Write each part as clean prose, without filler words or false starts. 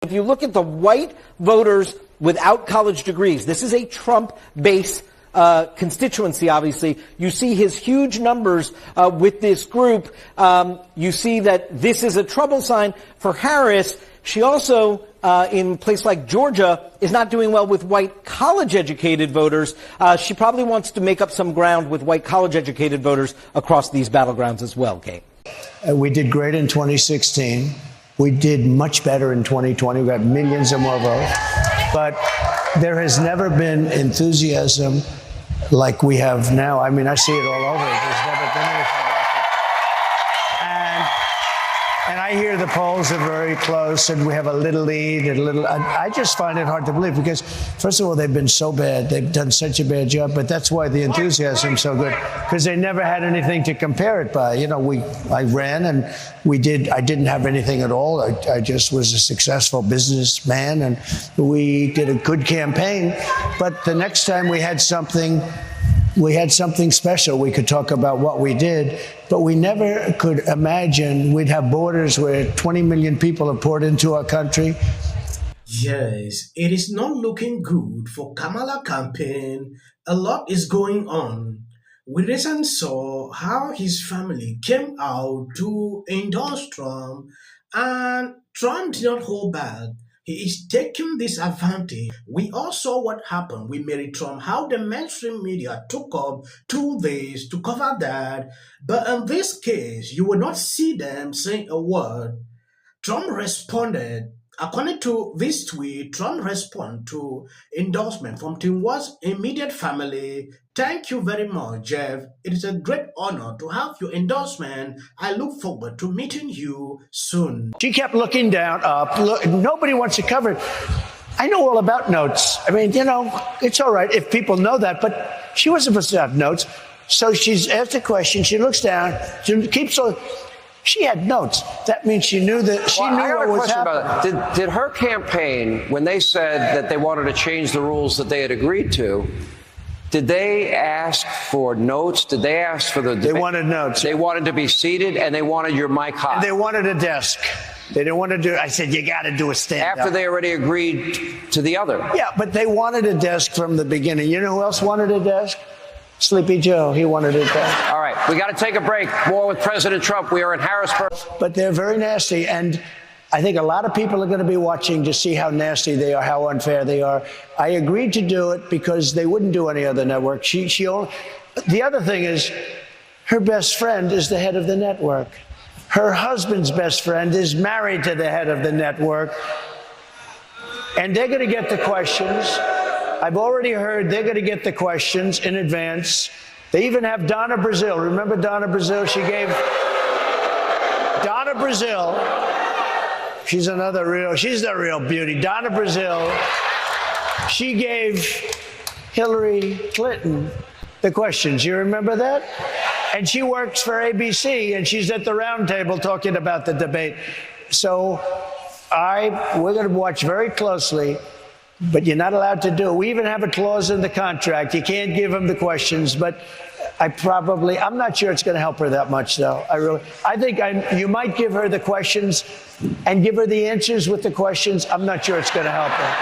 If you look at the white voters without college degrees, this is a Trump base constituency, obviously. You see his huge numbers with this group. You see that this is a trouble sign for Harris. She also, in a place like Georgia, is not doing well with white college-educated voters. She probably wants to make up some ground with white college-educated voters across these battlegrounds as well, Kate. We did great in 2016. We did much better in 2020. We got millions of more votes. But there has never been enthusiasm like we have now. I mean, I see it all over. There's never been anything like it. And I hear the polls are very close, and we have a little lead and a little. I just find it hard to believe because, first of all, they've been so bad. They've done such a bad job, but that's why the enthusiasm is so good, because they never had anything to compare it by. You know, I ran and I didn't have anything at all. I just was a successful businessman, and we did a good campaign. But the next time we had something special. We could talk about what we did, but we never could imagine we'd have borders where 20 million people have poured into our country. Yes, it is not looking good for Kamala campaign. A lot is going on. We recently saw how his family came out to endorse Trump, and Trump did not hold back. He is taking this advantage. We all saw what happened with Mary Trump, how the mainstream media took up 2 days to cover that. But in this case, you will not see them saying a word. Trump responded. According to this tweet, Trump responded to endorsement from Tim Walz's immediate family. Thank you very much, Jeff. It is a great honor to have your endorsement. I look forward to meeting you soon. She kept looking down, up. Nobody wants to cover it. I know all about notes. I mean, you know, it's all right if people know that, but she wasn't supposed to have notes. So she's asked a question. She looks down. She keeps on. She had notes. That means she knew that she knew what was happening. Did her campaign, when they said that they wanted to change the rules that they had agreed to, did they ask for notes? Did they ask for the? They wanted notes. They wanted to be seated, and they wanted your mic hot. And they wanted a desk. They didn't want to do. I said, you got to do a stand-up. After they already agreed to the other. Yeah, but they wanted a desk from the beginning. You know who else wanted a desk? Sleepy Joe, he wanted it back. All right, we got to take a break. More with President Trump. We are in Harrisburg. But they're very nasty, and I think a lot of people are going to be watching to see how nasty they are, how unfair they are. I agreed to do it because they wouldn't do any other network. The other thing is, her best friend is the head of the network. Her husband's best friend is married to the head of the network, and they're going to get the questions. I've already heard they're going to get the questions in advance. They even have Donna Brazile. Remember Donna Brazile? She gave Donna Brazile. She's the real beauty. Donna Brazile. She gave Hillary Clinton the questions. You remember that? And she works for ABC, and she's at the round table talking about the debate. So we're going to watch very closely. But you're not allowed to do it. We even have a clause in the contract. You can't give them the questions, but I'm not sure it's going to help her that much, though. I think you might give her the questions and give her the answers with the questions. I'm not sure it's going to help her.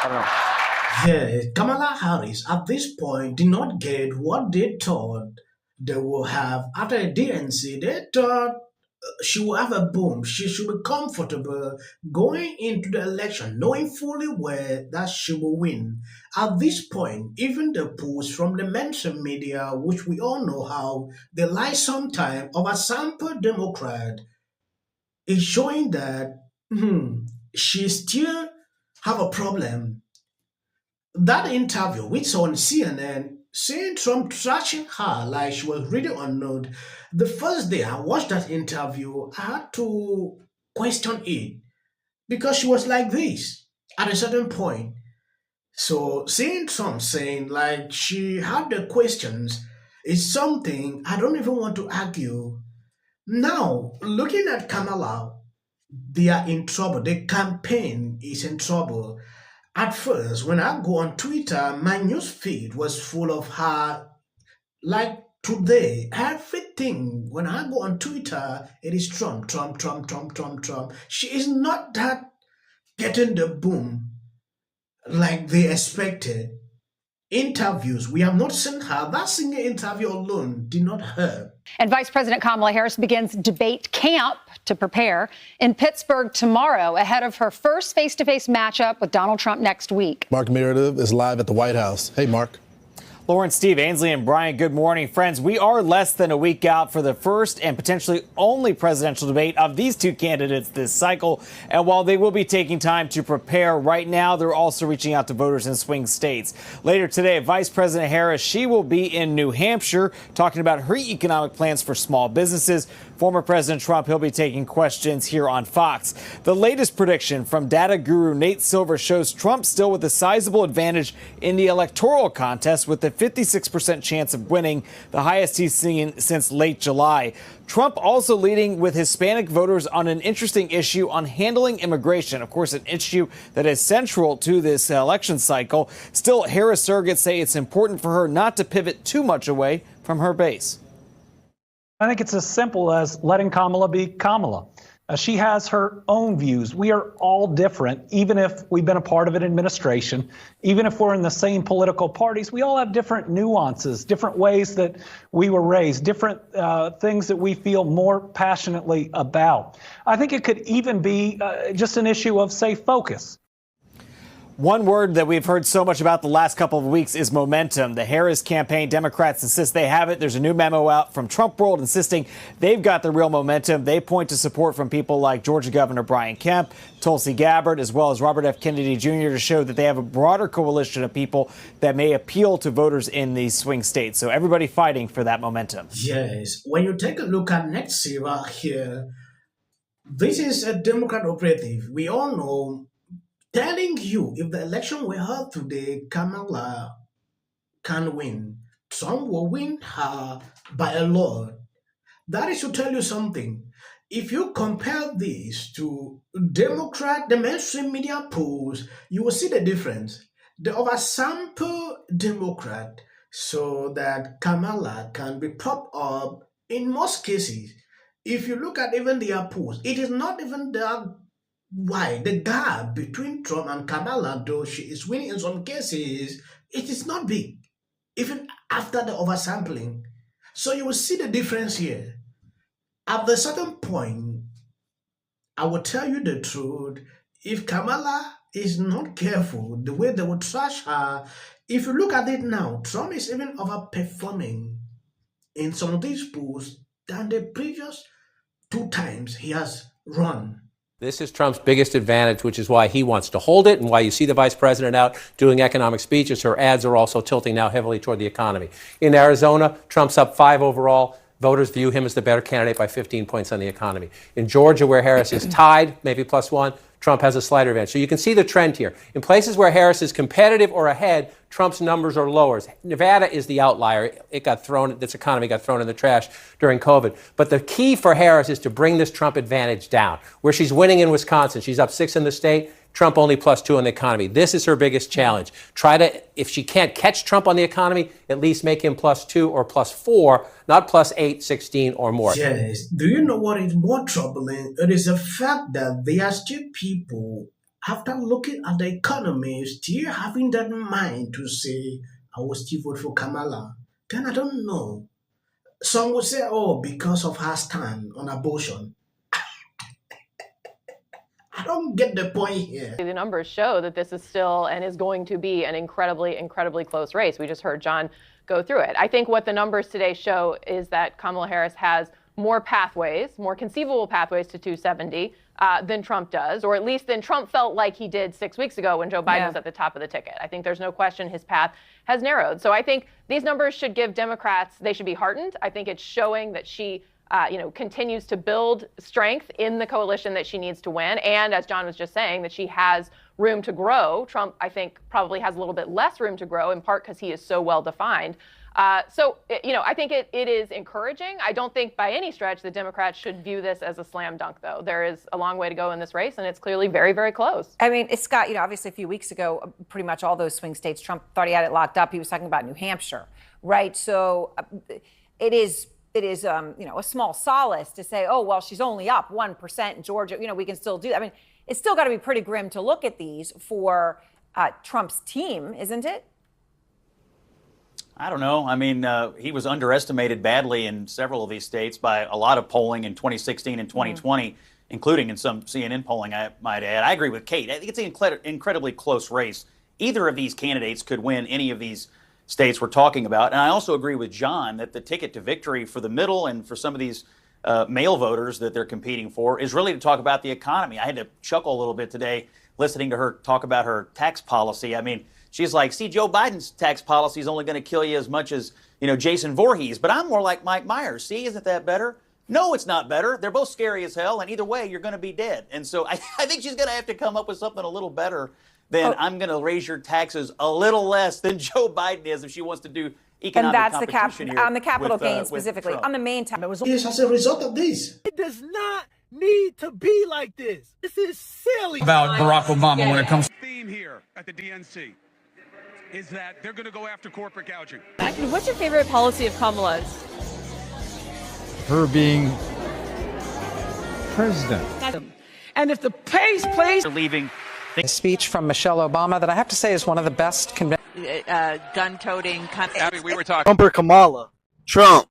I don't know. Yeah, Kamala Harris at this point did not get what they thought they will have. After the DNC, they thought she will have a boom. She should be comfortable going into the election, knowing fully well that she will win. At this point, even the polls from the mainstream media, which we all know how they lie sometimes of a sample Democrat, is showing that she still have a problem. That interview, which on CNN, seeing Trump trashing her like she was really unknown. The first day I watched that interview, I had to question it because she was like this at a certain point. So seeing Trump saying like she had the questions is something I don't even want to argue. Now, looking at Kamala, they are in trouble. The campaign is in trouble. At first, when I go on Twitter, my news feed was full of her. Like today, everything, when I go on Twitter, it is Trump, Trump, Trump, Trump, Trump, Trump. She is not that getting the boom like they expected. Interviews, we have not seen her. That single interview alone did not hurt. And Vice President Kamala Harris begins debate camp to prepare in Pittsburgh tomorrow ahead of her first face-to-face matchup with Donald Trump next week. Mark Meredith is live at the White House. Hey, Mark. Lauren, Steve, Ainsley, and Brian, good morning. Friends, we are less than a week out for the first and potentially only presidential debate of these two candidates this cycle. And while they will be taking time to prepare right now, they're also reaching out to voters in swing states. Later today, Vice President Harris, she will be in New Hampshire talking about her economic plans for small businesses. Former President Trump, he'll be taking questions here on Fox. The latest prediction from data guru Nate Silver shows Trump still with a sizable advantage in the electoral contest with a 56% chance of winning, the highest he's seen since late July. Trump also leading with Hispanic voters on an interesting issue on handling immigration. Of course, an issue that is central to this election cycle. Still, Harris surrogates say it's important for her not to pivot too much away from her base. I think it's as simple as letting Kamala be Kamala. She has her own views. We are all different, even if we've been a part of an administration, even if we're in the same political parties. We all have different nuances, different ways that we were raised, different things that we feel more passionately about. I think it could even be just an issue of, say, focus. One word that we've heard so much about the last couple of weeks is momentum. The Harris campaign, Democrats insist they have it. There's a new memo out from Trump World insisting they've got the real momentum. They point to support from people like Georgia Governor Brian Kemp, Tulsi Gabbard, as well as Robert F. Kennedy Jr. to show that they have a broader coalition of people that may appeal to voters in these swing states. So everybody fighting for that momentum. Yes. When you take a look at Nate Silver here, this is a Democrat operative. We all know, telling you if the election were held today, Kamala can win. Trump will win her by a lot. That is to tell you something. If you compare this to the mainstream media polls, you will see the difference. The oversample Democrat so that Kamala can be propped up in most cases. If you look at even their polls, it is not even that why the gap between Trump and Kamala, though she is winning in some cases, it is not big, even after the oversampling. So you will see the difference here. At a certain point, I will tell you the truth, if Kamala is not careful, the way they will trash her, if you look at it now, Trump is even overperforming in some of these polls than the previous 2 times he has run. This is Trump's biggest advantage, which is why he wants to hold it and why you see the vice president out doing economic speeches. Her ads are also tilting now heavily toward the economy. In Arizona, Trump's up 5 overall. Voters view him as the better candidate by 15 points on the economy. In Georgia, where Harris is tied, maybe +1, Trump has a slighter advantage. So you can see the trend here. In places where Harris is competitive or ahead, Trump's numbers are lower. Nevada is the outlier. This economy got thrown in the trash during COVID. But the key for Harris is to bring this Trump advantage down. Where she's winning in Wisconsin, she's up 6 in the state. Trump only +2 on the economy. This is her biggest challenge. If she can't catch Trump on the economy, at least make him +2 or +4, not +8, 16 or more. Yes. Do you know what is more troubling? It is the fact that there are still people, after looking at the economy, still having that mind to say, I will still vote for Kamala. Then I don't know. Some would say, oh, because of her stand on abortion. I don't get the point here. The numbers show that this is still and is going to be an incredibly, incredibly close race. We just heard John go through it. I think what the numbers today show is that Kamala Harris has more pathways, more conceivable pathways to 270 than Trump does, or at least than Trump felt like he did 6 weeks ago when Joe Biden was at the top of the ticket. I think there's no question his path has narrowed. So I think these numbers should give Democrats, they should be heartened. I think it's showing that she continues to build strength in the coalition that she needs to win. And as John was just saying, that she has room to grow. Trump, I think, probably has a little bit less room to grow, in part because he is so well defined. I think it is encouraging. I don't think by any stretch the Democrats should view this as a slam dunk, though. There is a long way to go in this race, and it's clearly very, very close. I mean, Scott, obviously a few weeks ago, pretty much all those swing states, Trump thought he had it locked up. He was talking about New Hampshire, right? So it is a small solace to say, oh, well, she's only up 1% in Georgia. We can still do that. I mean, It's still got to be pretty grim to look at these for Trump's team, isn't it? I don't know. I mean, he was underestimated badly in several of these states by a lot of polling in 2016 and 2020, including in some CNN polling, I might add. I agree with Kate. I think it's an incredibly close race. Either of these candidates could win any of these states we're talking about. And I also agree with John that the ticket to victory for the middle and for some of these male voters that they're competing for is really to talk about the economy. I had to chuckle a little bit today listening to her talk about her tax policy. I mean, she's like, see, Joe Biden's tax policy is only going to kill you as much as, Jason Voorhees. But I'm more like Mike Myers. See, isn't that better? No, it's not better. They're both scary as hell. And either way, you're going to be dead. And so I think she's going to have to come up with something a little better than I'm going to raise your taxes a little less than Joe Biden is if she wants to do economic competition here on the capital gains specifically. Trump. On the main time, it was As a result of this. It does not need to be like this. This is silly. About Barack Obama when it comes to theme here at the DNC is that they're going to go after corporate gouging. What's your favorite policy of Kamala's? her being president. And if the pace plays... leaving. A speech from Michelle Obama that I have to say is one of the best gun-toting Abby, we were talking. Trump or Kamala? Trump.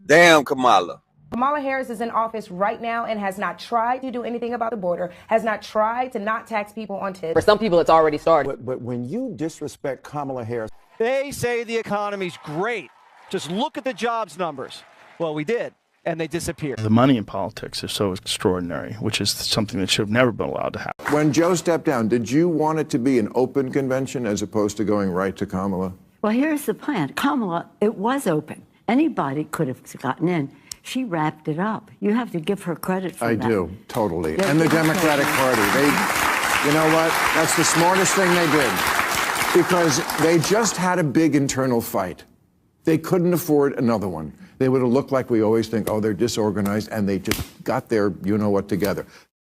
Damn Kamala. Kamala Harris is in office right now and has not tried to do anything about the border, has not tried to not tax people on tips. For some people, it's already started. But when you disrespect Kamala Harris... They say the economy's great. Just look at the jobs numbers. Well, we did, and they disappeared. The money in politics is so extraordinary, which is something that should have never been allowed to happen. When Joe stepped down, did you want it to be an open convention as opposed to going right to Kamala? Well, here's the plan. Kamala, it was open. Anybody could have gotten in. She wrapped it up. You have to give her credit for that. I do, totally. And the Democratic Party, you know what? That's the smartest thing they did. Because they just had a big internal fight. They couldn't afford another one. They would have looked like we always think, oh, they're disorganized, and they just got their you-know-what together.